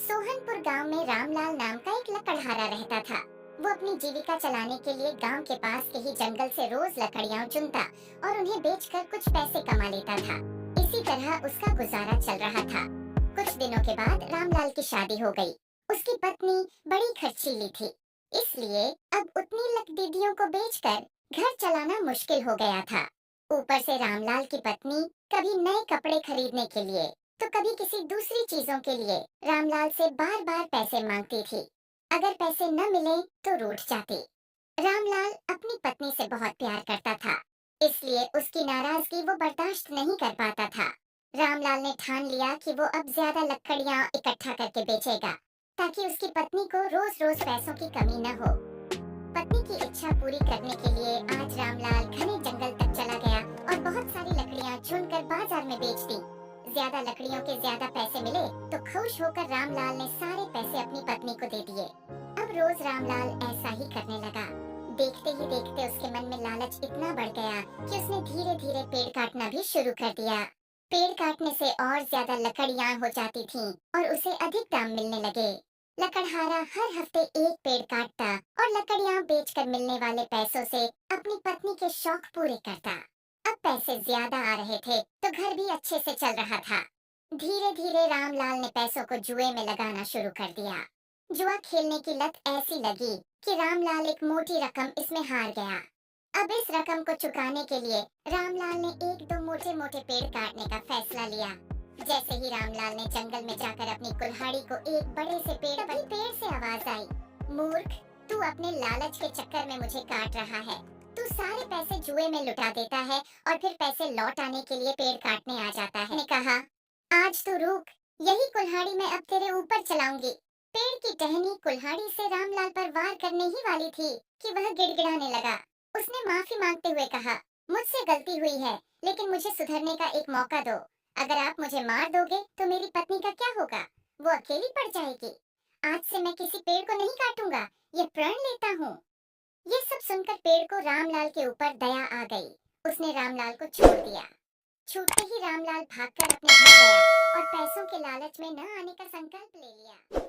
सोहनपुर गांव में रामलाल नाम का एक लकड़हारा रहता था। वो अपनी जीविका चलाने के लिए गांव के पास के ही जंगल से रोज लकड़ियां चुनता और उन्हें बेचकर कुछ पैसे कमा लेता था। इसी तरह उसका गुजारा चल रहा था। कुछ दिनों के बाद रामलाल की शादी हो गई। उसकी पत्नी बड़ी खर्चीली थी, इसलिए अब उतनी लकड़ियों को बेचकर घर चलाना मुश्किल हो गया था। ऊपर से रामलाल की पत्नी कभी नए कपड़े खरीदने के लिए तो कभी किसी दूसरी चीजों के लिए रामलाल से बार बार पैसे मांगती थी। अगर पैसे न मिले तो रूठ जाती। रामलाल अपनी पत्नी से बहुत प्यार करता था, इसलिए उसकी नाराजगी वो बर्दाश्त नहीं कर पाता था। रामलाल ने ठान लिया कि वो अब ज्यादा लकड़ियां इकट्ठा करके बेचेगा, ताकि उसकी पत्नी को रोज रोज पैसों की कमी न हो। पत्नी की इच्छा पूरी करने के लिए आज रामलाल घने जंगल तक चला गया और बहुत सारी लकड़ियां चुनकर बाजार में बेच दी। ज्यादा लकड़ियों के ज्यादा पैसे मिले तो खुश होकर रामलाल ने सारे पैसे अपनी पत्नी को दे दिए। अब रोज रामलाल ऐसा ही करने लगा। देखते ही देखते उसके मन में लालच इतना बढ़ गया कि उसने धीरे धीरे पेड़ काटना भी शुरू कर दिया। पेड़ काटने से और ज्यादा लकड़ियां हो जाती थीं और उसे अधिक दाम मिलने लगे। लकड़हारा हर हफ्ते एक पेड़ काटता और लकड़ियां बेचकर मिलने वाले पैसों से अपनी पत्नी के शौक पूरे करता। अब पैसे ज्यादा आ रहे थे तो घर भी अच्छे से चल रहा था। धीरे धीरे रामलाल ने पैसों को जुए में लगाना शुरू कर दिया। जुआ खेलने की लत ऐसी लगी कि रामलाल एक मोटी रकम इसमें हार गया। अब इस रकम को चुकाने के लिए रामलाल ने एक दो मोटे मोटे पेड़ काटने का फैसला लिया। जैसे ही रामलाल ने जंगल में जाकर अपनी कुल्हाड़ी को एक बड़े से पेड़ पर, पेड़ से आवाज आई, मूर्ख, तू अपने लालच के चक्कर में मुझे काट रहा है। तू सारे पैसे जुए में लुटा देता है और फिर पैसे लौट आने के लिए पेड़ काटने आ जाता है। ने कहा, आज तू रुक, यही कुल्हाड़ी मैं अब तेरे ऊपर चलाऊंगी। पेड़ की टहनी कुल्हाड़ी से रामलाल पर वार करने ही वाली थी कि वह गिड़गिड़ाने लगा। उसने माफी मांगते हुए कहा, मुझसे गलती हुई है, लेकिन मुझे सुधरने का एक मौका दो। अगर आप मुझे मार दोगे तो मेरी पत्नी का क्या होगा? वो अकेली पड़ जाएगी। आज से मैं किसी पेड़ को नहीं काटूंगा, ये प्रण लेता हूँ। ये सब सुनकर पेड़ को रामलाल के ऊपर दया आ गई। उसने रामलाल को छोड़ दिया। छूटते ही रामलाल भागकर अपने घर गया और पैसों के लालच में न आने का संकल्प ले लिया।